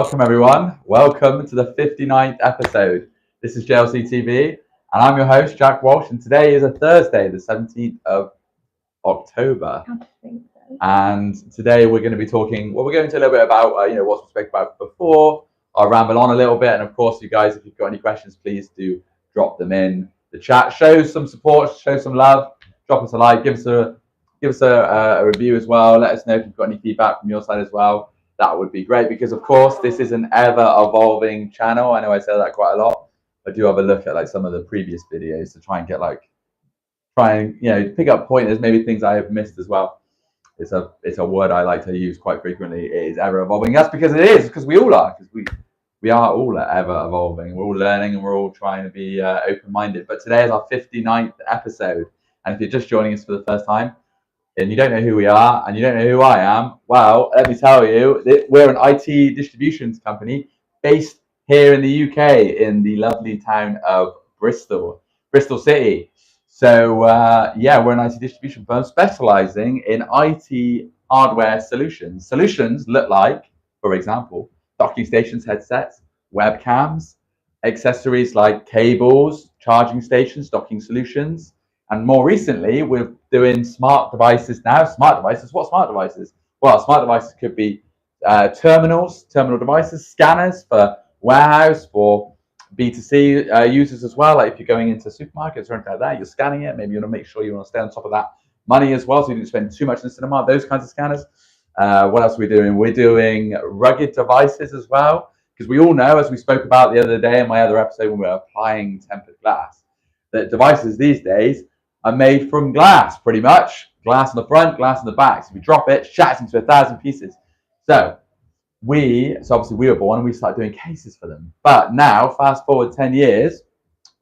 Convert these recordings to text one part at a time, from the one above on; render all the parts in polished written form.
Welcome everyone. Welcome to the 59th episode. This is JLC TV and I'm your host Jack Walsh, and today is a Thursday, the 17th of October. And today we're going to be talking, we're going to a little bit about what we spoke about before. I'll ramble on a little bit, and of course you guys, if you've got any questions, please do drop them in the chat. Show some support, show some love, drop us a like, give us a review as well. Let us know if you've got any feedback from your side as well. That would be great, because of course this is an ever evolving channel. I know I say that quite a lot. I do have a look at some of the previous videos to try and get pick up pointers, maybe things I have missed as well. It's a word I like to use quite frequently. It is ever evolving. That's because it is, because we all are, because we are all ever evolving. We're all learning and we're all trying to be open-minded. But today is our 59th episode, and if you're just joining us for the first time and you don't know who we are and you don't know who I am, well, let me tell you, we're an IT distributions company based here in the UK in the lovely town of Bristol City. So we're an IT distribution firm specializing in IT hardware solutions. Solutions look like, for example, docking stations, headsets, webcams, accessories like cables, charging stations, docking solutions. And more recently, we're doing smart devices now. Smart devices, what smart devices? Well, smart devices could be terminal devices, scanners for warehouse, for B2C users as well. Like if you're going into supermarkets or anything like that, you're scanning it. Maybe you want to make sure you want to stay on top of that money as well, so you don't spend too much in the cinema, those kinds of scanners. What else are we doing? We're doing rugged devices as well, because we all know, as we spoke about the other day in my other episode when we were applying tempered glass, that devices these days are made from glass, pretty much. Glass on the front, glass on the back. So if you drop it, shatters into 1,000 pieces. So obviously we were born and we started doing cases for them. But now, fast forward 10 years,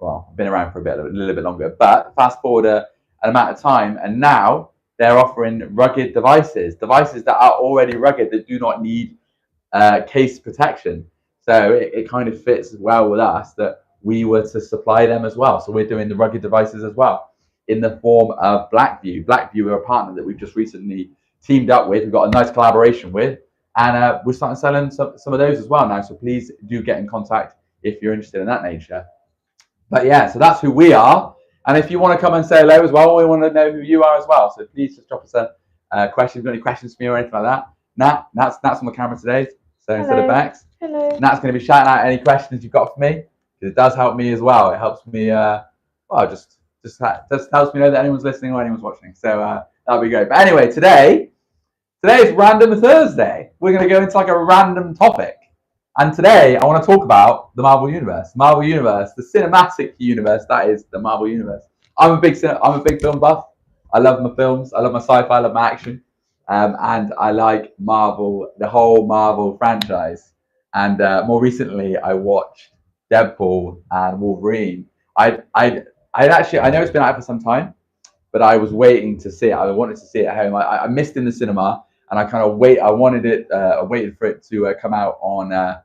well, I've been around for a little bit longer, but fast forward an amount of time, and now they're offering rugged devices that are already rugged, that do not need case protection. So it kind of fits well with us that we were to supply them as well. So we're doing the rugged devices as well in the form of Blackview. Blackview are a partner that we've just recently teamed up with. We've got a nice collaboration with, and we're starting selling some of those as well now. So please do get in contact if you're interested in that nature. But yeah, so that's who we are. And if you want to come and say hello as well, we want to know who you are as well. So please just drop us a question. If you've got any questions for me or anything like that. Nat's on the camera today. So Hello. Instead of Bex, Hello. Nat's going to be shouting out any questions you've got for me, because it does help me as well. It helps me, just helps me know that anyone's listening or anyone's watching. So that'll be great. But anyway, today is Random Thursday. We're going to go into a random topic. And today I want to talk about the Marvel Universe. Marvel Universe, the cinematic universe that is the Marvel Universe. I'm a big film buff. I love my films. I love my sci-fi. I love my action. And I like Marvel, the whole Marvel franchise. And more recently, I watched Deadpool and Wolverine. I know it's been out for some time, but I was waiting to see it. I wanted to see it at home. I missed in the cinema, and I waited for it to come out on a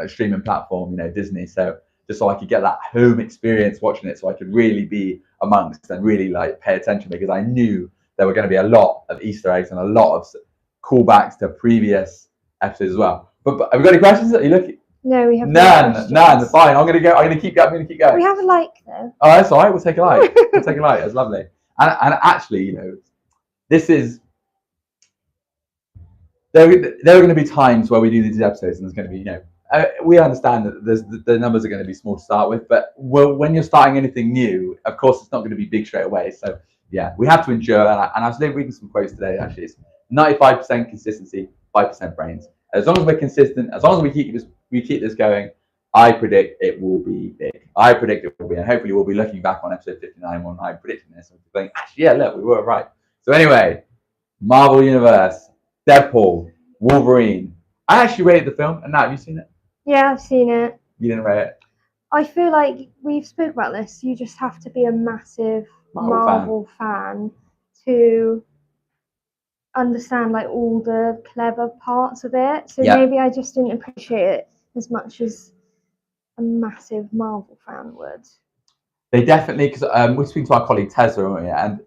streaming platform, Disney. So just so I could get that home experience watching it, so I could really be amongst and really pay attention, because I knew there were going to be a lot of Easter eggs and a lot of callbacks to previous episodes as well. But have you got any questions? Are you looking? No, we have none. Fine. I'm gonna keep going. We have a like though. Oh, that's all right. We'll take a like. It's lovely. And actually, this is. There are going to be times where we do these episodes, and there's going to be, we understand that the numbers are going to be small to start with, but when you're starting anything new, of course, it's not going to be big straight away. So yeah, we have to endure. And I was reading some quotes today. Actually, it's 95% consistency, 5% brains. As long as we're consistent, as long as we keep this going, I predict it will be big. And hopefully we'll be looking back on episode 59 when I'm predicting this and think, actually, yeah, look, we were right. So anyway, Marvel Universe, Deadpool, Wolverine. I actually rated the film, and now have you seen it? Yeah, I've seen it. You didn't rate it? I feel like we've spoke about this. You just have to be a massive Marvel fan to understand all the clever parts of it. So maybe I just didn't appreciate it as much as a massive Marvel fan would. They definitely, because we're speaking to our colleague Tezza, and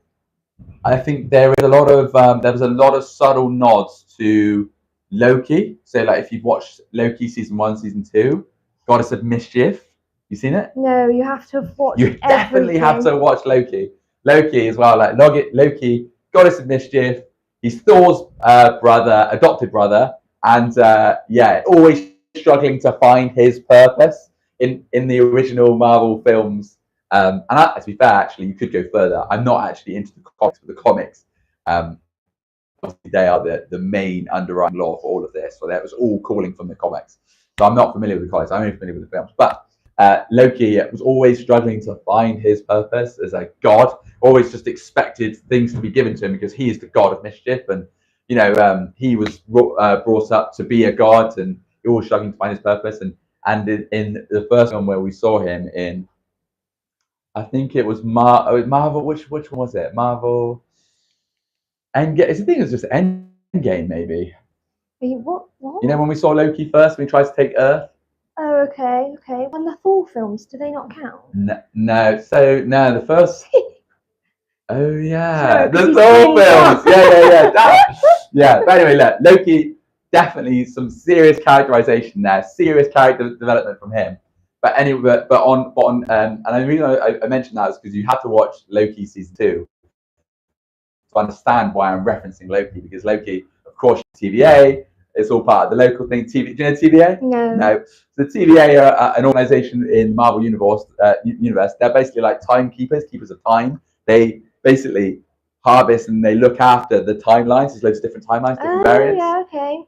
I think there was a lot of subtle nods to Loki. So like if you've watched Loki season 1, season 2, Goddess of Mischief. You seen it? No, you have to watch. You definitely have to watch Loki. Loki as well. Like Loki, Goddess of Mischief. He's Thor's brother, adopted brother, and always struggling to find his purpose in the original Marvel films. And to be fair, actually, you could go further. I'm not actually into the comics, but the comics, obviously they are the main underlying law for all of this. So that was all calling from the comics. So I'm not familiar with the comics. I'm only familiar with the films. But Loki was always struggling to find his purpose as a god. Always just expected things to be given to him because he is the god of mischief, and he was brought up to be a god, and he was struggling to find his purpose. And in the first one where we saw him in, I think it was Marvel. Which one was it? Marvel. Endgame. I think it was just Endgame, maybe. What? When we saw Loki first, when he tries to take Earth. Oh, okay. When the Thor films, do they not count? No. So no, the first. Oh yeah, Sure, the Thor films. Yeah. But anyway, look, Loki, definitely some serious characterization there, serious character development from him. But anyway, and the reason I mentioned that is because you have to watch Loki season 2 to understand why I'm referencing Loki, because Loki, of course, TVA. It's all part of the local thing. Do you know TVA? No. So the TVA are an organization in Marvel universe. They're basically like timekeepers, keepers of time. They basically harvest and they look after the timelines. There's loads of different timelines, different variants. Yeah, okay.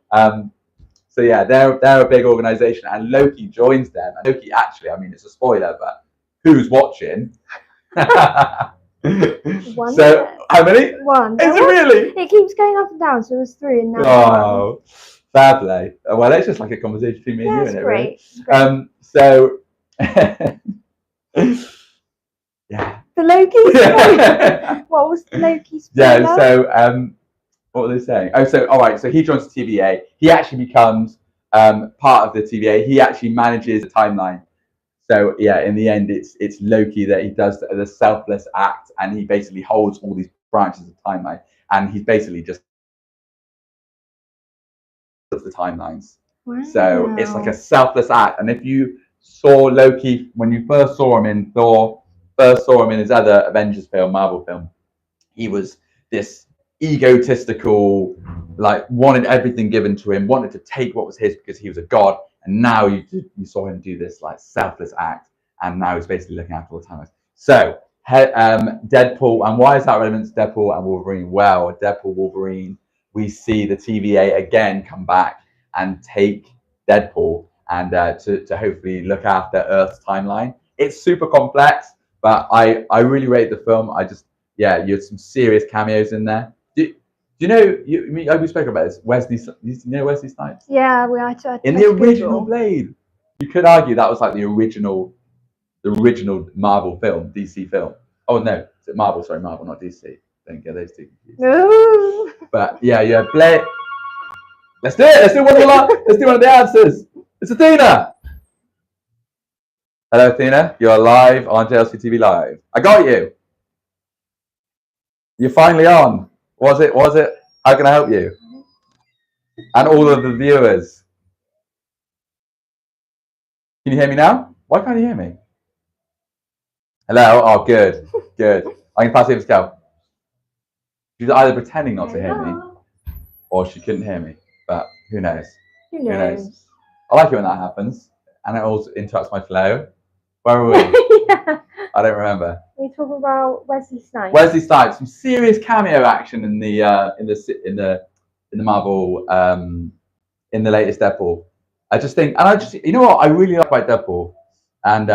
So yeah, they're a big organization, and Loki joins them. And Loki, actually, I mean, it's a spoiler, but who's watching? One. So how many? One. Is it really? It keeps going up and down, so it was 3 and now. Oh, fair play. Well, it's just like a conversation between me and you, isn't it? Great. Really? So. Yeah. The Loki spoiler. What was the Loki spoiler? Yeah, so what were they saying? Oh, so all right, so he joins the TVA. He actually becomes part of the TVA. He actually manages the timeline. So yeah, in the end, it's Loki that he does the selfless act, and he basically holds all these branches of timeline, and he's basically just does the timelines. Wow. So it's like a selfless act. And if you saw Loki when you first saw him in Thor, first saw him in his other Avengers film, Marvel film, he was this egotistical, like wanted everything given to him, wanted to take what was his because he was a god. And now you saw him do this like selfless act, and now he's basically looking after all the timelines. So Deadpool, and why is that relevant to Deadpool and Wolverine? Well, Deadpool, Wolverine, we see the TVA again come back and take Deadpool and to hopefully look after Earth's timeline. It's super complex, but I really rate the film. You had some serious cameos in there. Do you know? We spoke about this. You know Wesley Snipes? Yeah, we are. In the original Blade, you could argue that was like the original Marvel film, DC film. Oh no, Marvel. Sorry, Marvel, not DC. Don't get those two confused. No. But yeah, Blade. Let's do it. Let's do one of the answers. It's Athena. Hello, Athena. You're live on JLC TV Live. I got you. You're finally on. Was it? How can I help you? And all of the viewers. Can you hear me now? Why can't you hear me? Hello? Oh, good. I can pass it to Scal. She's either pretending not to hear me, or she couldn't hear me. But who knows? Who knows? I like it when that happens, and it also interrupts my flow. Where were we? Yeah. I don't remember. We're talking about Wesley Snipes. Wesley Snipes, some serious cameo action in the Marvel in the latest Deadpool. I just think, you know what I really like about Deadpool, and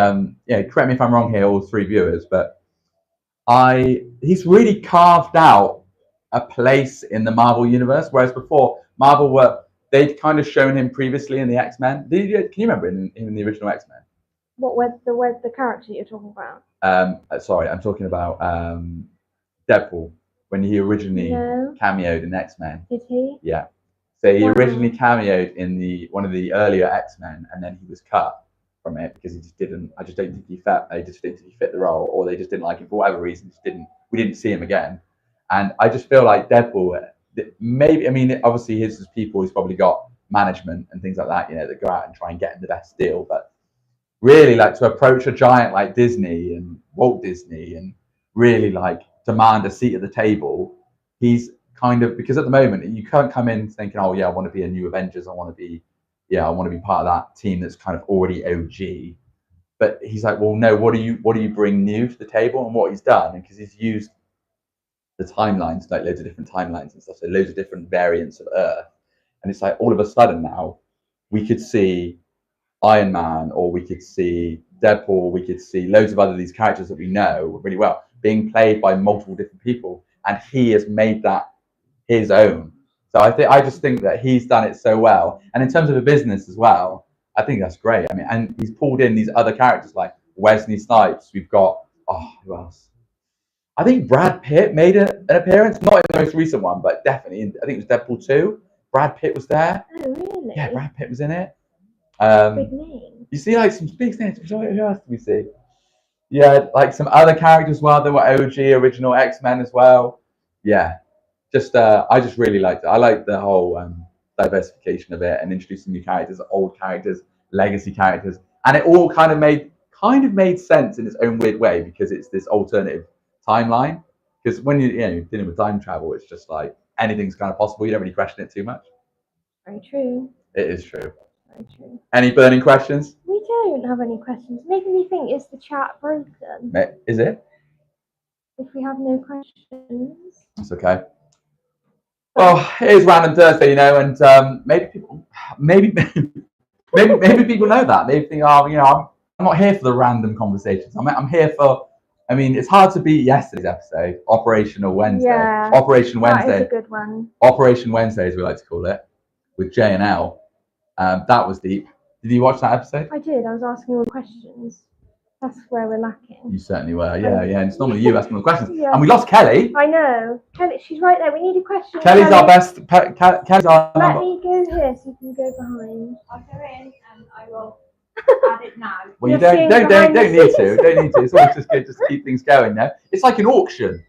correct me if I'm wrong here, all 3 viewers, but he's really carved out a place in the Marvel universe, whereas before they'd kind of shown him previously in the X-Men. Can you remember in the original X-Men? What the character you're talking about? Sorry, I'm talking about Deadpool when he originally cameoed in X-Men. Did he? Yeah. So he originally cameoed in one of the earlier X-Men, and then he was cut from it because he just didn't. I just don't think he fit. They just didn't think he fit the role, or they just didn't like him for whatever reason. We didn't see him again, and I just feel like Deadpool maybe, I mean, obviously his people, he's probably got management and things like that, you know, that go out and try and get him the best deal. But really, like, to approach a giant like Disney and Walt Disney and really like demand a seat at the table, he's kind of, because at the moment you can't come in thinking, oh yeah, I want to be a new Avengers, I want to be part of that team that's kind of already OG. But he's like, well, no, what do you bring new to the table? And what he's done, because he's used the timelines, like loads of different timelines and stuff, so loads of different variants of Earth. And it's like all of a sudden now we could see Iron Man, or we could see Deadpool, we could see loads of other these characters that we know really well being played by multiple different people, and he has made that his own. So I just think that he's done it so well. And in terms of a business as well, I think that's great. I mean, and he's pulled in these other characters like Wesley Snipes. We've got, who else? I think Brad Pitt made an appearance, not in the most recent one, but definitely I think it was Deadpool 2. Brad Pitt was there. Oh, really? Yeah, Brad Pitt was in it. Big name. You see like some big names. Who else did we see? Yeah, like some other characters as well that were OG, original X-Men as well. Yeah, just I just really liked it. I like the whole diversification of it and introducing new characters, old characters, legacy characters, and it all kind of made sense in its own weird way, because it's this alternative timeline. Because when you're dealing with time travel, it's just like anything's kind of possible. You don't really question it too much. Very true. It is true. Very true. Any burning questions? We don't have any questions. Making me think, is the chat broken? Is it? If we have no questions. That's okay. Well, it is Random Thursday, and maybe people know that. They think, I'm not here for the random conversations. I'm here for. I mean, it's hard to beat yesterday's episode, Operational Wednesday. Yeah, Operation Wednesday. That is a good one. Operation Wednesday, as we like to call it, with J and L. That was deep. Did you watch that episode? I did. I was asking all the questions. That's where we're lacking. You certainly were. Yeah. And it's normally you asking all the questions. Yeah. And we lost Kelly. I know. Kelly, she's right there. We need a question. Kelly's our best. Kelly's our Let number. me go here so you can go behind. I'll go in and I will add it now. Well, you You're don't seeing behind the need to. scenes. Don't need to. It's always just good just to keep things going. No, it's like an auction,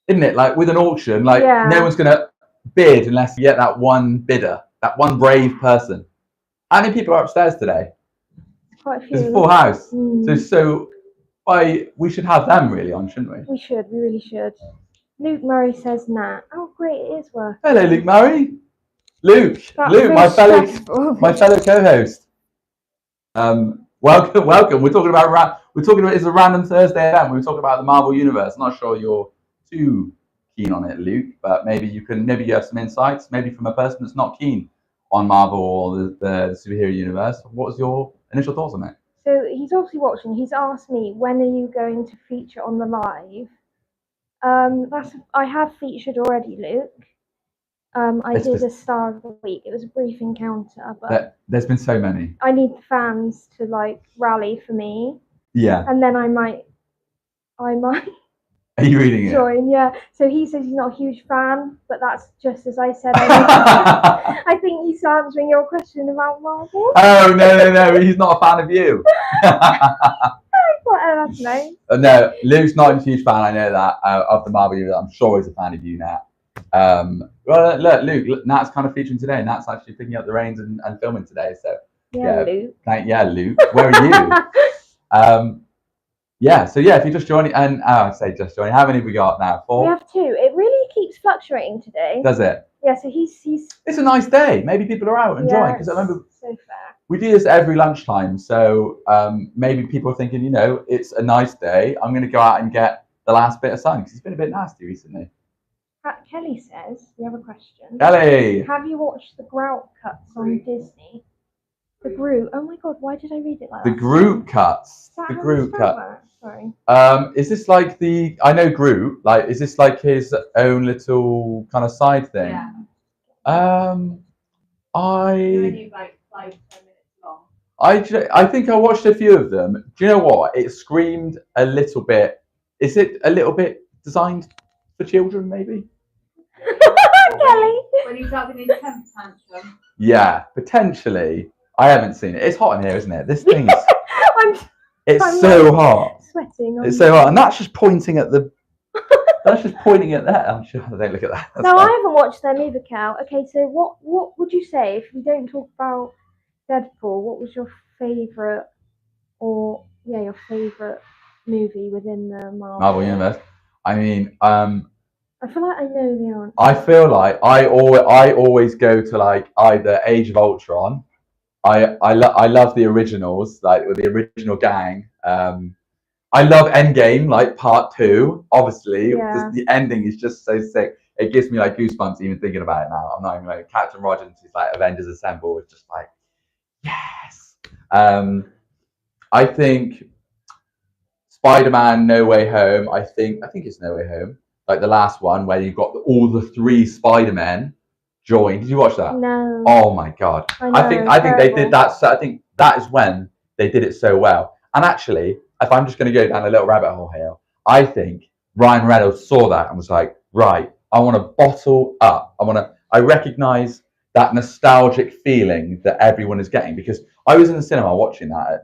isn't it? Like with an auction, like no one's gonna bid unless you get that one bidder, that one brave person. How many people are upstairs today? Quite a few. It's a full house. Mm. So we should have them really on, shouldn't we? We should. We really should. Luke Murray says nah. Oh, great. It is working. Hello, Luke Murray. Luke, That's my fellow co-host. Welcome. We're talking about it's a Random Thursday event. We're talking about the Marvel Universe. I'm not sure you're too keen on it, Luke, but maybe you have some insights, maybe from a person that's not keen on Marvel or the superhero universe. What was your initial thoughts on it? So he's obviously watching. He's asked me, when are you going to feature on the live? I have featured already, Luke. I did a Star of the Week. It was a brief encounter, but there's been so many. I need the fans to like rally for me. Yeah. And then I might. Are you reading it? Join, yeah. So he says he's not a huge fan, but that's just as I said. I think he's answering your question about Marvel. Oh no! He's not a fan of you. That's nice. No, Luke's not a huge fan. I know that of the Marvel universe. I'm sure he's a fan of you, Nat. Well, look, Luke. Nat's kind of featuring today. Nat's actually picking up the reins and filming today. So Luke. Luke. Where are you? So if you're just joining, and I say just joining, how many have we got now? 4? We have 2. It really keeps fluctuating today. Does it? Yeah, so he's It's a nice day. Maybe people are out enjoying, because I remember so fair. We do this every lunchtime. So maybe people are thinking, it's a nice day. I'm going to go out and get the last bit of sun, because it's been a bit nasty recently. Kelly says, we have a question. Kelly! Have you watched the Grout cuts on Disney? The Groot. Oh my god, why did I read it like that? The Groot cuts. The Groot cut. Sorry. Is this like I know Groot, like, is this like his own little kind of side thing? Yeah. Only like 5-10 minutes long. I think I watched a few of them. Do you know what? It screamed a little bit. Is it a little bit designed for children, maybe? Kelly. When he's having his temper tantrum. Yeah, potentially. I haven't seen it. It's hot in here, isn't it? This thing is. I'm so hot. Sweating. It's so hot, and that's just pointing at the That's just pointing at that. I'm sure. Don't look at that. That's No, fine. I haven't watched them either, Cal. Okay, so what would you say if we don't talk about Deadpool? What was your favourite, or your favourite movie within the Marvel Universe. I mean, I feel like I know the answer. I feel like I always go to like either Age of Ultron. I love the originals, like with the original gang. I love Endgame, like part 2. Obviously, Yeah. the ending is just so sick. It gives me like goosebumps even thinking about it now. I'm not even like Captain Rogers is like Avengers Assemble. It's just like yes. I think Spider-Man No Way Home. I think it's No Way Home. Like the last one where you got all the 3 Spider-Men join. Did you watch that? No. Oh my god! I think they did that. So I think that is when they did it so well. And actually, if I'm just going to go down a little rabbit hole here, I think Ryan Reynolds saw that and was like, right, I want to bottle up. I recognize that nostalgic feeling that everyone is getting, because I was in the cinema watching that.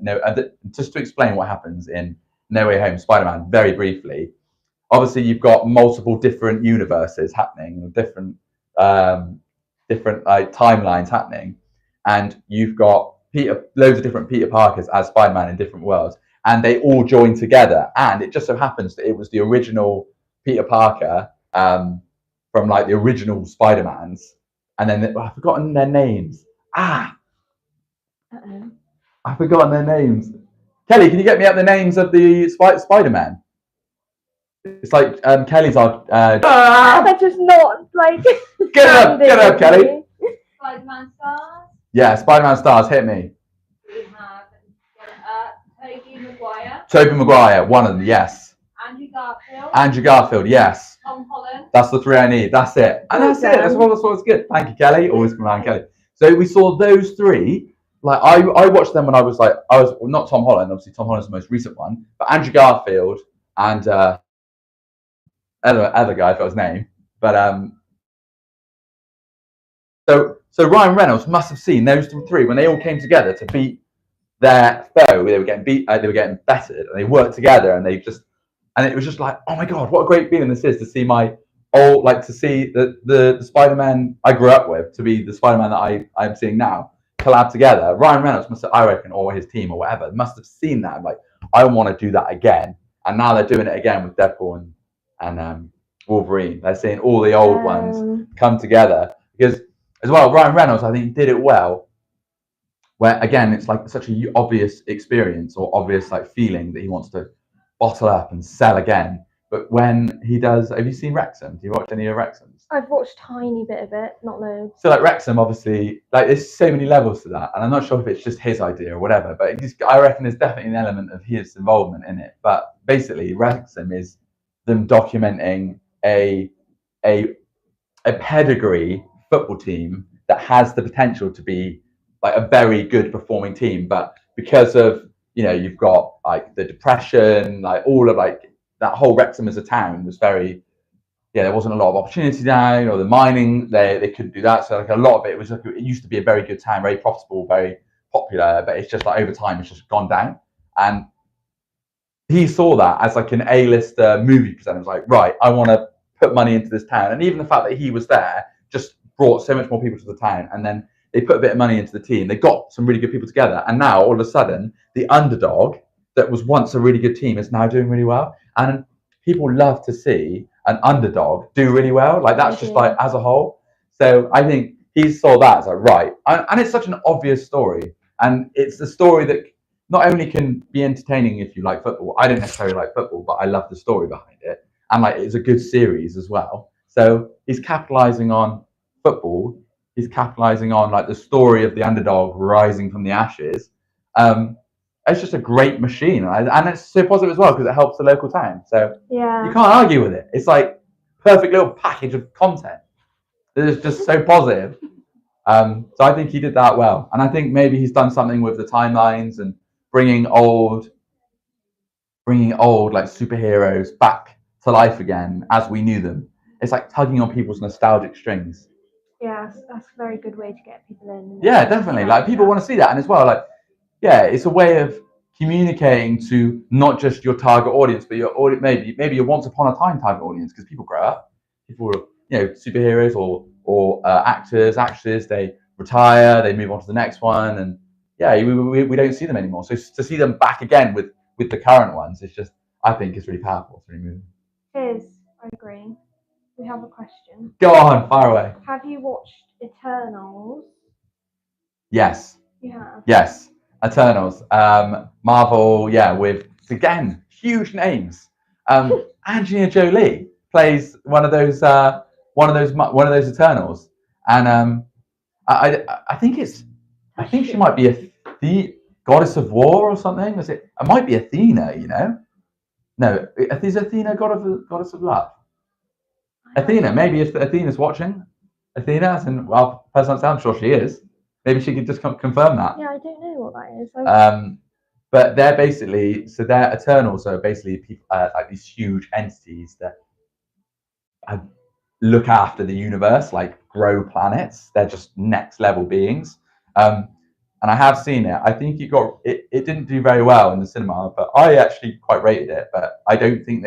Just to explain what happens in No Way Home, Spider-Man, very briefly. Obviously, you've got multiple different universes happening, different like timelines happening, and you've got loads of different Peter Parkers as Spider-Man in different worlds, and they all join together. And it just so happens that it was the original Peter Parker from like the original Spider-Mans, and then I've forgotten their names. I've forgotten their names. Kelly, can you get me up the names of the Spider-Man? It's like Kelly's our. They're just not like. Get it up, Kelly. Spider-Man stars. Yeah, Spider-Man stars. Hit me. We have Tobey Maguire, one of them. Yes. Andrew Garfield. Yes. Tom Holland. That's the 3 I need. That's it. And that's it. That's what's good. Thank you, Kelly. Always from around Kelly. So we saw those 3. Like I watched them when I was not Tom Holland. Obviously, Tom Holland's the most recent one, but Andrew Garfield and other guy, I forgot his name. But so Ryan Reynolds must have seen those 3 when they all came together to beat their foe. They were getting they were getting bettered, and they worked together, and it was just like, oh my god, what a great feeling this is to see to see the Spider-Man I grew up with to be the Spider-Man that I'm seeing now collab together. Ryan Reynolds must have, I reckon, or his team or whatever, must have seen that. Like, I want to do that again, and now they're doing it again with Deadpool and Wolverine. They're seeing all the old ones come together, because as well, Ryan Reynolds, I think, did it well. Where again, it's like such an obvious experience or obvious like feeling that he wants to bottle up and sell again. But when he does, have you seen Wrexham? Do you watch any of Wrexham's? I've watched a tiny bit of it, not loads. So like Wrexham, obviously, like there's so many levels to that, and I'm not sure if it's just his idea or whatever. But I reckon there's definitely an element of his involvement in it. But basically, Wrexham is them documenting a pedigree football team that has the potential to be like a very good performing team, but because of you've got like the depression, like all of like that whole Wrexham as a town was very there wasn't a lot of opportunity down, or the mining they couldn't do that, so like a lot of it was like, it used to be a very good town, very profitable, very popular, but it's just like over time it's just gone down. And he saw that as like an A-lister movie presenter. Was like, right, I want to put money into this town, and even the fact that he was there just brought so much more people to the town. And then they put a bit of money into the team. They got some really good people together, and now all of a sudden, the underdog that was once a really good team is now doing really well. And people love to see an underdog do really well. Like that's just like as a whole. So I think he saw that as like right, and it's such an obvious story, and it's a story that not only can be entertaining if you like football. I don't necessarily like football, but I love the story behind it, and like it's a good series as well. So he's capitalizing on football. He's capitalizing on like the story of the underdog rising from the ashes. It's just a great machine, and it's so positive as well because it helps the local town. So you can't argue with it. It's like perfect little package of content that is just so positive. So I think he did that well, and I think maybe he's done something with the timelines and bringing old like superheroes back to life again as we knew them. It's like tugging on people's nostalgic strings. Yeah, that's a very good way to get people in. Yeah, definitely. Like people want to see that, and as well, like it's a way of communicating to not just your target audience, but your audience, maybe your once upon a time target audience, because people grow up, people are, you know, superheroes or actors, actresses, they retire, they move on to the next one, and yeah, we don't see them anymore. So to see them back again with the current ones, it's just, I think it's really powerful. It's really moving. I agree. We have a question. Go on, fire away. Have you watched Eternals? Yes. You have. Yes. Eternals. Marvel. Yeah, with again huge names. Angelina Jolie plays one of those Eternals, and I think she might be the goddess of war or something. It might be Athena. You know. No, is Athena goddess of love? Athena, maybe if Athena's watching, Athena, and well, personally, I'm sure she is. Maybe she could just confirm that. Yeah, I don't know what that is. But they're basically, they're Eternals, so basically people like these huge entities that look after the universe, like grow planets. They're just next level beings. And I have seen it. I think it didn't do very well in the cinema, but I actually quite rated it. But I don't think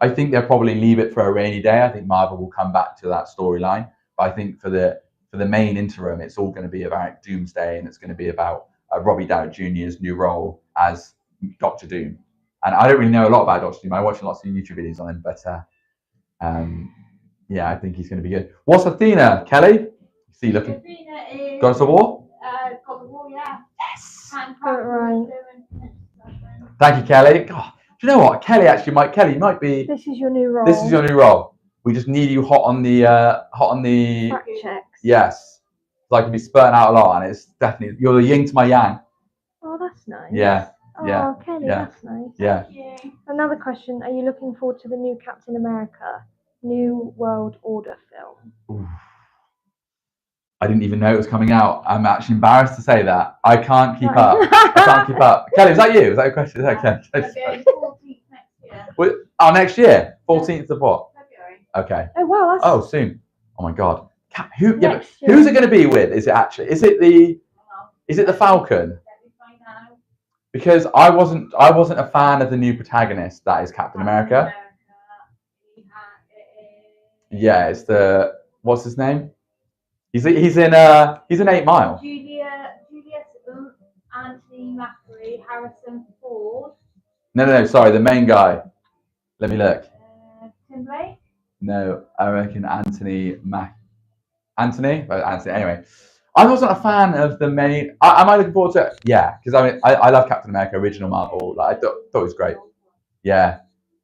I think they'll probably leave it for a rainy day. I think Marvel will come back to that storyline. But I think for the main interim, it's all going to be about Doomsday, and it's going to be about Robbie Downey Jr.'s new role as Doctor Doom. And I don't really know a lot about Doctor Doom. I watch lots of YouTube videos on him, but yeah, I think he's going to be good. What's Athena, Kelly? See, looking. Athena is Goddess of War? God of War, yeah. Yes. Right. Thank you, Kelly. God, do you know what? Kelly might be. This is your new role. This is your new role. We just need you hot on the fact checks. Yes. So I can be spurting out a lot, and it's definitely, you're the yin to my yang. Oh, that's nice. Yeah. Oh, Yeah. Kelly, Yeah. that's nice. Yeah. Thank you. Another question: are you looking forward to the new Captain America, New World Order film? Oof. I didn't even know it was coming out. I'm actually embarrassed to say that. I can't keep up. I can't keep up. Kelly, is that you? Is that a question? Is that Kelly? Okay, 14th next year. Oh, next year? 14th of what? February. Okay. Oh wow, that's Oh, soon. Oh my God. Who's Next it year. going to be with? Is it the Falcon? Let me find out. Because I wasn't a fan of the new protagonist that is Captain America. Yeah, it's what's his name? He's in 8 Mile. Julius, Anthony Macri, Harrison Ford. No, sorry, the main guy. Let me look. Tim Blake. No, I reckon Anthony. Anyway, I wasn't a fan of the main. Am I looking forward to it? Yeah, because I love Captain America original Marvel. Like I thought it was great. Yeah,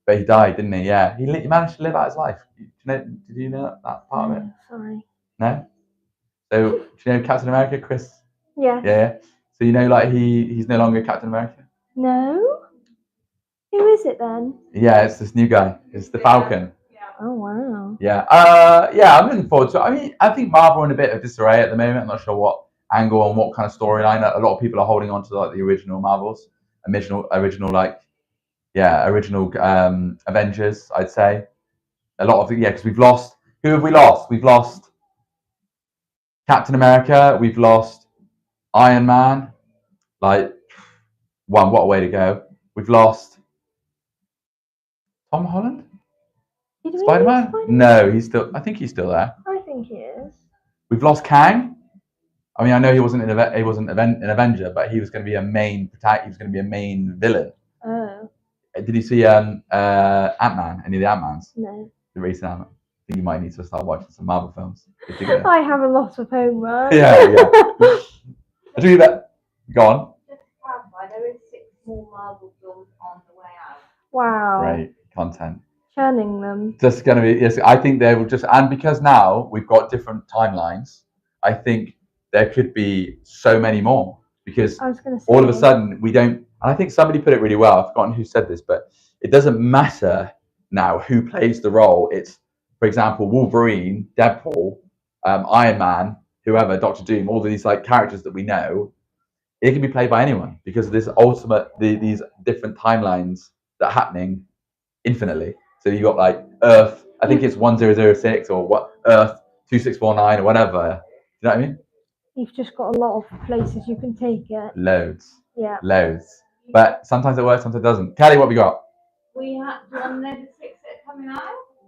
but he died, didn't he? Yeah, he managed to live out his life. Did you know that part of it? Sorry. No. So do you know Captain America, Chris? Yeah. Yeah. So you know, like he's no longer Captain America. No. Who is it then? Yeah, it's this new guy. It's the Falcon. Oh wow. Yeah. Yeah, I'm looking forward to it. I mean, I think Marvel are in a bit of disarray at the moment. I'm not sure what angle and what kind of storyline. A lot of people are holding on to like the original Marvels, original Avengers. I'd say a lot of because we've lost. Who have we lost? We've lost Captain America. We've lost Iron Man. Like, what a way to go. We've lost Tom Holland. Spider-Man? No, I think he's still there. I think he is. We've lost Kang. I mean, I know he wasn't an Avenger, but he was going to be a main he was going to be a main villain. Oh. Did you see Ant-Man? Any of the Ant-Mans? No. The recent Ant-Man. I think you might need to start watching some Marvel films. I have a lot of homework. Yeah. I do that. Go on. Just to clarify, there is 6 more Marvel films on the way out. Wow. Great content. Churning them. Just going to be, yes, I think they will just, and because now we've got different timelines, I think there could be so many more because I was going to say, all of a sudden we don't, and I think somebody put it really well, I've forgotten who said this, but it doesn't matter now who plays the role. It's, for example, Wolverine, Deadpool, Iron Man, whoever, Doctor Doom, all of these like characters that we know, it can be played by anyone because of this these different timelines that are happening infinitely. So you got like Earth, I think it's 1006 or what Earth 2649 or whatever. Do you know what I mean? You've just got a lot of places you can take it. Loads. Yeah. Loads. But sometimes it works, sometimes it doesn't. Kelly, what we got? We have one of the 6 that are coming out.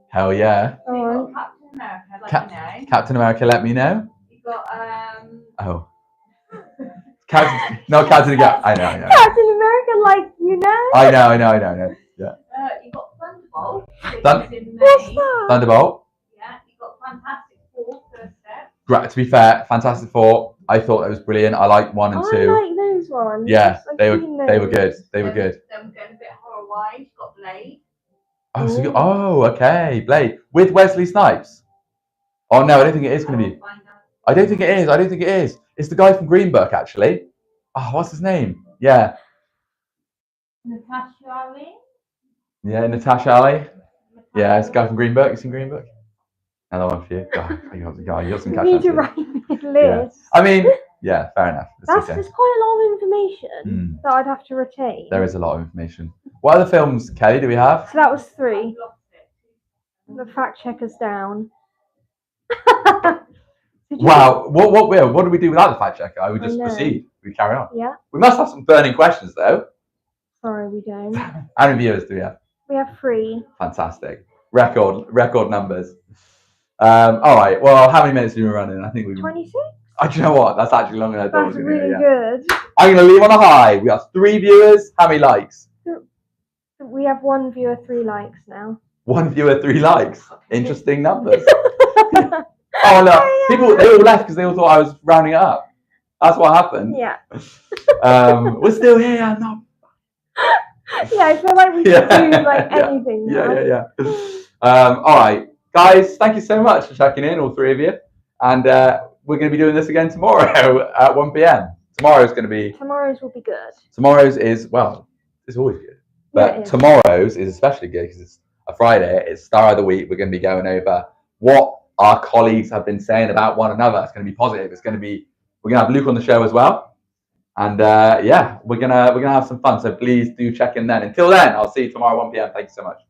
Hell yeah. So you've got Captain America, let me know. Captain America, let me know. You've got Oh. Captain America. I know. Captain America, like, you know? I know. Yeah. you've got Thunderbolt. Thun- which is in What's May. that? Thunderbolt. Yeah, you've got Fantastic Four, first step. To be fair, Fantastic Four, I thought it was brilliant. I liked 1 and 2. I like those ones. Yeah, I've they seen were good. those. They were good. Then we're going a bit horror-wise. You've got Blade. Okay, Blade with Wesley Snipes. Oh no, I don't think it is going to be. I don't think it is. It's the guy from Green Book, actually. Oh, what's his name? Yeah. Natasha Ali. Yeah, Natasha Ali. Yeah, it's the guy from Green Book. You seen Green Book? Another one for you. God, you got some You catch need up to to. write me a Yeah. list. I mean, yeah, fair enough. It's That's okay. just quite a lot of information that I'd have to retain. There is a lot of information. What other films, Kelly, do we have? So that was 3. The fact checker's down. Wow, what do we do without the fact checker? I would just I know. proceed. We carry on. Yeah. We must have some burning questions though. Sorry, we don't. How many viewers do we have? We have 3. Fantastic. Record numbers. All right. Well, how many minutes have we been running? I think we've. 26? Do you know what? That's actually longer than I thought it was That's going to be. really Yeah. good. I'm going to leave on a high. We have 3 viewers. How many likes? We have 1 viewer, 3 likes now. 1 viewer, 3 likes. Interesting numbers. Oh look, people they all left because they all thought I was rounding it up. That's what happened. Yeah. We're still here. No. Yeah, I feel like we can do like anything now. Yeah. All right, guys. Thank you so much for checking in, all 3 of you. And we're going to be doing this again tomorrow at 1 p.m. Tomorrow's going to be. Tomorrow's will be good. Tomorrow's is it's always good, but tomorrow's is especially good because it's a Friday. It's Star of the Week. We're going to be going over what our colleagues have been saying about one another. It's going to be positive. We're going to have Luke on the show as well. And we're gonna have some fun. So please do check in then. Until then, I'll see you tomorrow 1 p.m. Thank you so much.